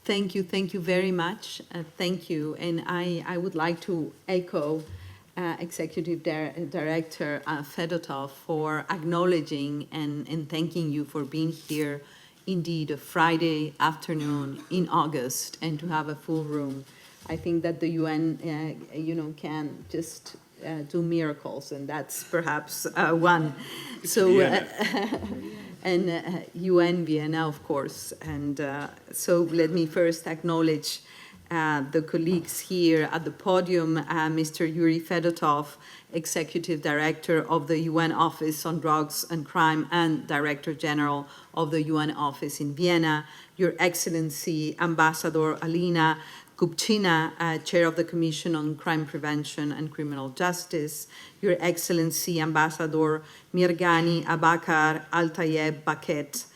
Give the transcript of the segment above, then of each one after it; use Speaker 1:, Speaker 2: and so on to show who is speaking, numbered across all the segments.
Speaker 1: Thank you very much. Thank you. And I would like to echo Executive Director Fedotov for acknowledging and thanking you for being here, indeed, a Friday afternoon in August, and to have a full room. I think that the UN, can just do miracles, and that's perhaps one. So, and UN Vienna, of course. And so let me first acknowledge the colleagues here at the podium, Mr. Yury Fedotov, Executive Director of the UN Office on Drugs and Crime and Director General of the UN Office in Vienna, Your Excellency Ambassador Alina Kupchina, Chair of the Commission on Crime Prevention and Criminal Justice, Your Excellency Ambassador Mirgani Abakar Altayeb Baket,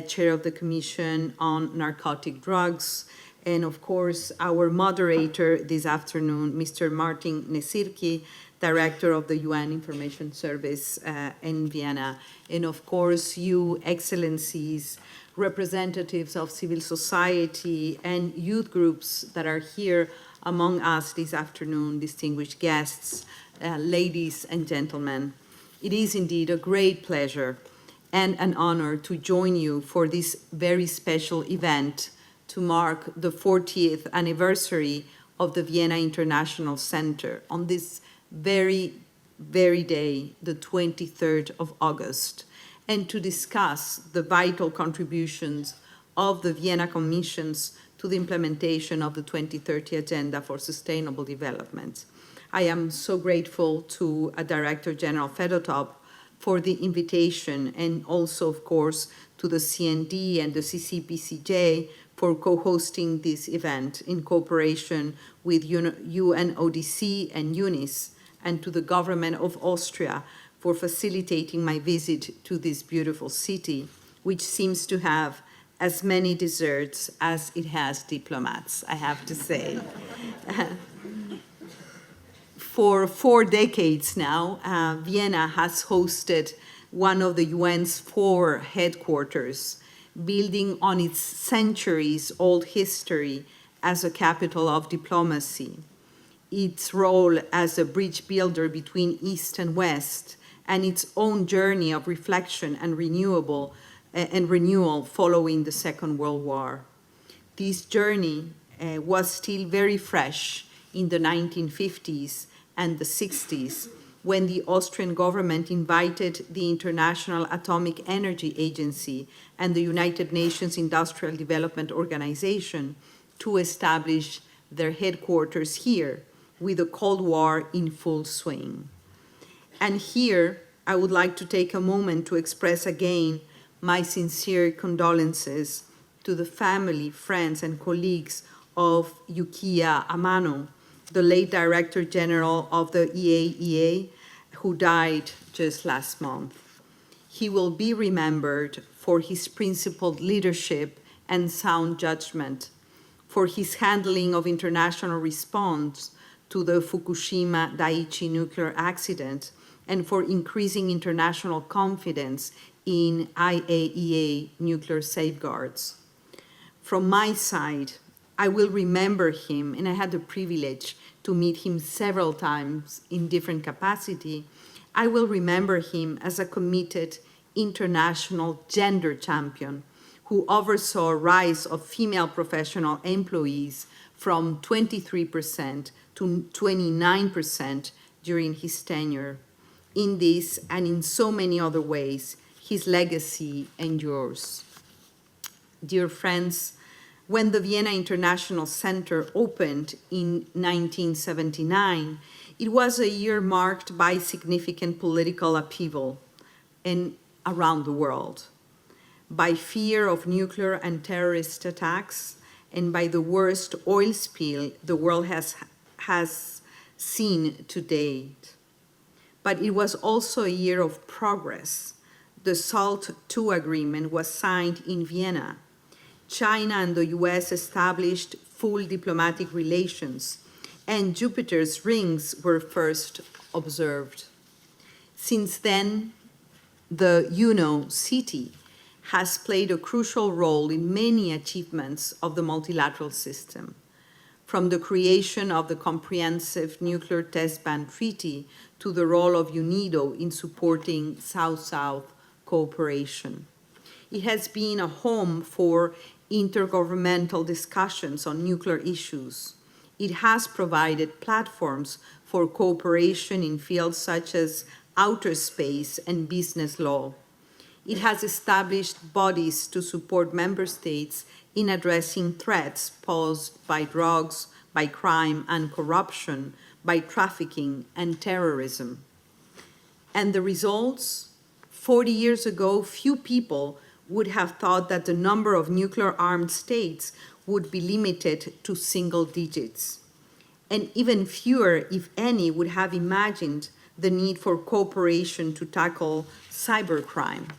Speaker 1: Chair of the Commission on Narcotic Drugs, and of course, our moderator this afternoon, Mr. Martin Nesirki, Director of the UN Information Service in Vienna, and of course, you, Excellencies, representatives of civil society and youth groups that are here among us this afternoon, distinguished guests, ladies and gentlemen. It is indeed a great pleasure and an honor to join you for this very special event to mark the 40th anniversary of the Vienna International Center on this very day, the 23rd of August, and to discuss the vital contributions of the Vienna Commissions to the implementation of the 2030 Agenda for Sustainable Development. I am so grateful to Director General Fedotov for the invitation, and also, of course, to the CND and the CCPCJ for co-hosting this event in cooperation with UNODC and UNICE, and to the government of Austria for facilitating my visit to this beautiful city, which seems to have as many desserts as it has diplomats, I have to say. For 4 decades now, Vienna has hosted one of the UN's 4 headquarters, building on its centuries-old history as a capital of diplomacy, its role as a bridge builder between East and West, and its own journey of reflection and renewal following the Second World War. This journey was still very fresh in the 1950s and the 60s, when the Austrian government invited the International Atomic Energy Agency and the United Nations Industrial Development Organization to establish their headquarters here, with the Cold War in full swing. And here, I would like to take a moment to express again my sincere condolences to the family, friends, and colleagues of Yukiya Amano, the late Director General of the IAEA, who died just last month. He will be remembered for his principled leadership and sound judgment, for his handling of international response to the Fukushima Daiichi nuclear accident, and for increasing international confidence in IAEA nuclear safeguards. From my side, I will remember him, and I had the privilege to meet him several times in different capacity. I will remember him as a committed international gender champion who oversaw a rise of female professional employees from 23% to 29% during his tenure. In this and in so many other ways, his legacy endures. Dear friends, when the Vienna International Center opened in 1979, it was a year marked by significant political upheaval around the world, by fear of nuclear and terrorist attacks, and by the worst oil spill the world has seen to date. But it was also a year of progress. The SALT II agreement was signed in Vienna. China and the US established full diplomatic relations, and Jupiter's rings were first observed. Since then, the city has played a crucial role in many achievements of the multilateral system, from the creation of the Comprehensive Nuclear Test Ban Treaty to the role of UNIDO in supporting South-South cooperation. It has been a home for intergovernmental discussions on nuclear issues. It has provided platforms for cooperation in fields such as outer space and business law. It has established bodies to support member states in addressing threats posed by drugs, by crime and corruption, by trafficking and terrorism. And the results? 40 years ago, few people would have thought that the number of nuclear-armed states would be limited to single digits. And even fewer, if any, would have imagined the need for cooperation to tackle cybercrime.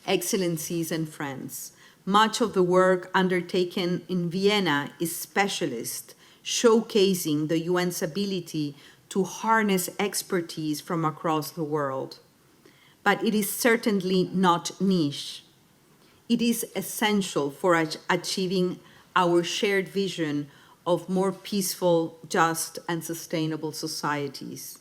Speaker 1: Excellencies and friends, much of the work undertaken in Vienna is specialist, showcasing the UN's ability to harness expertise from across the world. But it is certainly not niche. It is essential for achieving our shared vision of more peaceful, just, and sustainable societies.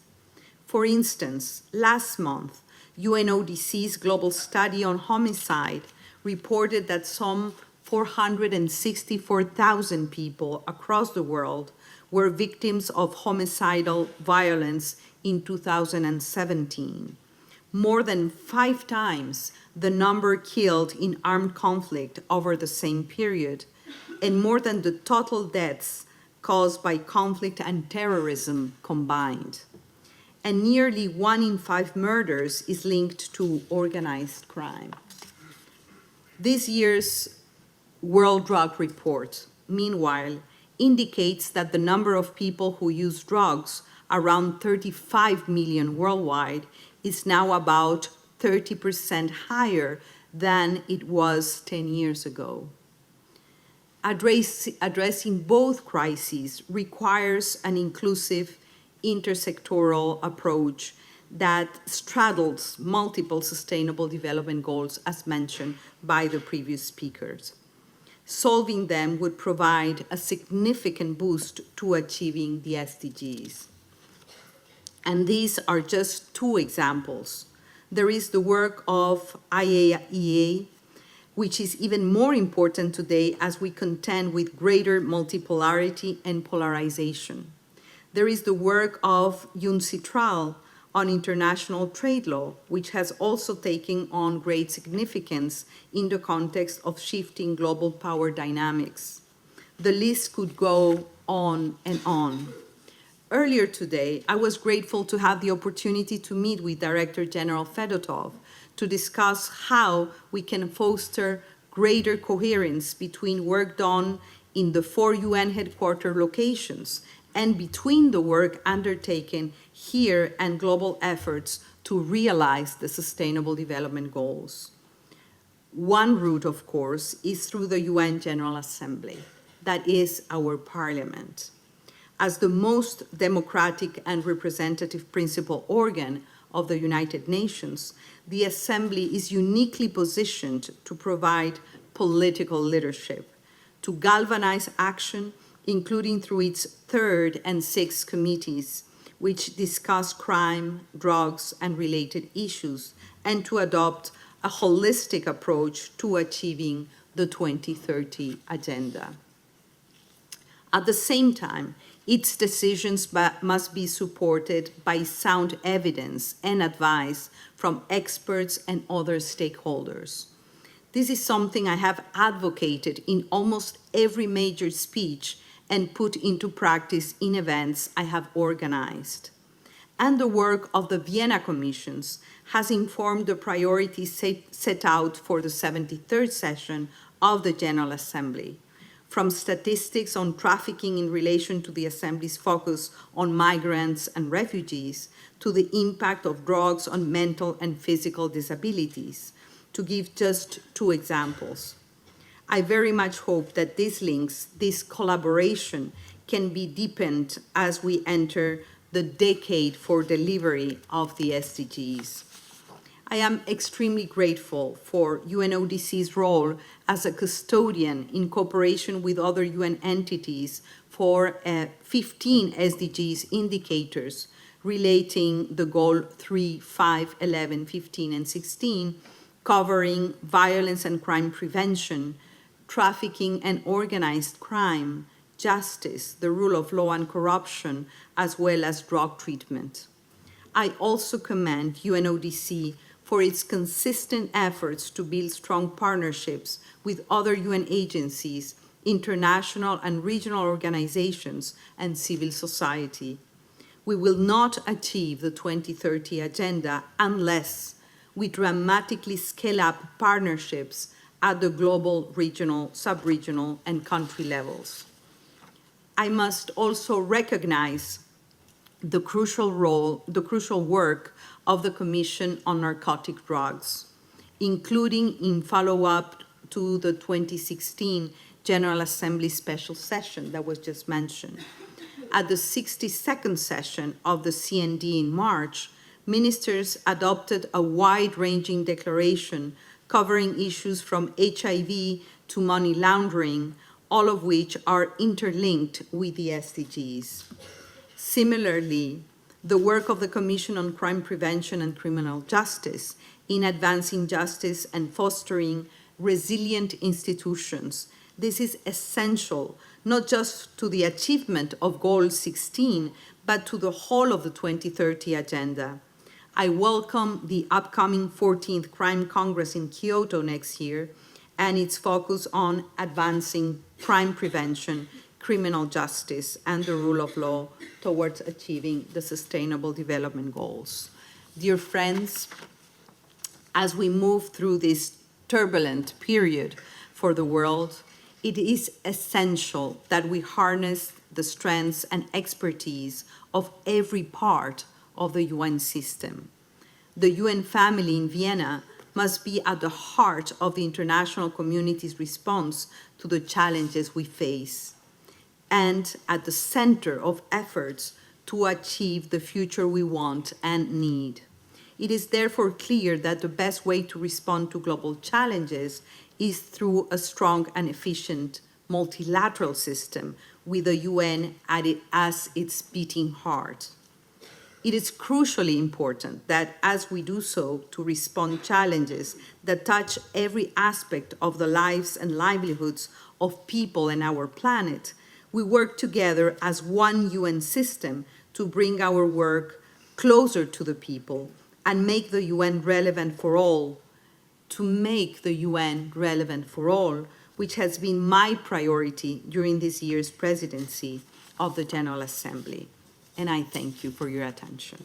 Speaker 1: For instance, last month, UNODC's Global Study on Homicide reported that some 464,000 people across the world were victims of homicidal violence in 2017. More than 5 times the number killed in armed conflict over the same period, and more than the total deaths caused by conflict and terrorism combined. And nearly 1 in 5 murders is linked to organized crime. This year's World Drug Report, meanwhile, indicates that the number of people who use drugs, around 35 million worldwide, is now about 30% higher than it was 10 years ago. Addressing both crises requires an inclusive, intersectoral approach that straddles multiple sustainable development goals, as mentioned by the previous speakers. Solving them would provide a significant boost to achieving the SDGs. And these are just 2 examples. There is the work of IAEA, which is even more important today as we contend with greater multipolarity and polarization. There is the work of UNCITRAL on international trade law, which has also taken on great significance in the context of shifting global power dynamics. The list could go on and on. Earlier today, I was grateful to have the opportunity to meet with Director General Fedotov to discuss how we can foster greater coherence between work done in the 4 UN headquarter locations and between the work undertaken here and global efforts to realize the Sustainable Development Goals. One route, of course, is through the UN General Assembly. That is our parliament. As the most democratic and representative principal organ of the United Nations, the Assembly is uniquely positioned to provide political leadership, to galvanize action, including through its 3rd and 6th committees, which discuss crime, drugs, and related issues, and to adopt a holistic approach to achieving the 2030 Agenda. At the same time, its decisions must be supported by sound evidence and advice from experts and other stakeholders. This is something I have advocated in almost every major speech and put into practice in events I have organized. And the work of the Vienna Commissions has informed the priorities set out for the 73rd session of the General Assembly, from statistics on trafficking in relation to the Assembly's focus on migrants and refugees, to the impact of drugs on mental and physical disabilities, to give just 2 examples. I very much hope that these links, this collaboration, can be deepened as we enter the decade for delivery of the SDGs. I am extremely grateful for UNODC's role as a custodian in cooperation with other UN entities for 15 SDGs indicators relating the goal 3, 5, 11, 15, and 16, covering violence and crime prevention, trafficking and organized crime, justice, the rule of law and corruption, as well as drug treatment. I also commend UNODC for its consistent efforts to build strong partnerships with other UN agencies, international and regional organizations, and civil society. We will not achieve the 2030 Agenda unless we dramatically scale up partnerships at the global, regional, sub-regional, and country levels. I must also recognize the crucial work of the Commission on Narcotic Drugs, including in follow-up to the 2016 General Assembly special session that was just mentioned. At the 62nd session of the CND in March, ministers adopted a wide-ranging declaration covering issues from HIV to money laundering, all of which are interlinked with the SDGs. Similarly, the work of the Commission on Crime Prevention and Criminal Justice in advancing justice and fostering resilient institutions. This is essential, not just to the achievement of Goal 16, but to the whole of the 2030 Agenda. I welcome the upcoming 14th Crime Congress in Kyoto next year and its focus on advancing crime prevention, criminal justice, and the rule of law towards achieving the Sustainable Development Goals. Dear friends, as we move through this turbulent period for the world, it is essential that we harness the strengths and expertise of every part of the UN system. The UN family in Vienna must be at the heart of the international community's response to the challenges we face, and at the center of efforts to achieve the future we want and need. It is therefore clear that the best way to respond to global challenges is through a strong and efficient multilateral system with the UN as its beating heart. It is crucially important that as we do so to respond challenges that touch every aspect of the lives and livelihoods of people and our planet, we work together as one UN system to bring our work closer to the people and make the UN relevant for all, which has been my priority during this year's presidency of the General Assembly. And I thank you for your attention.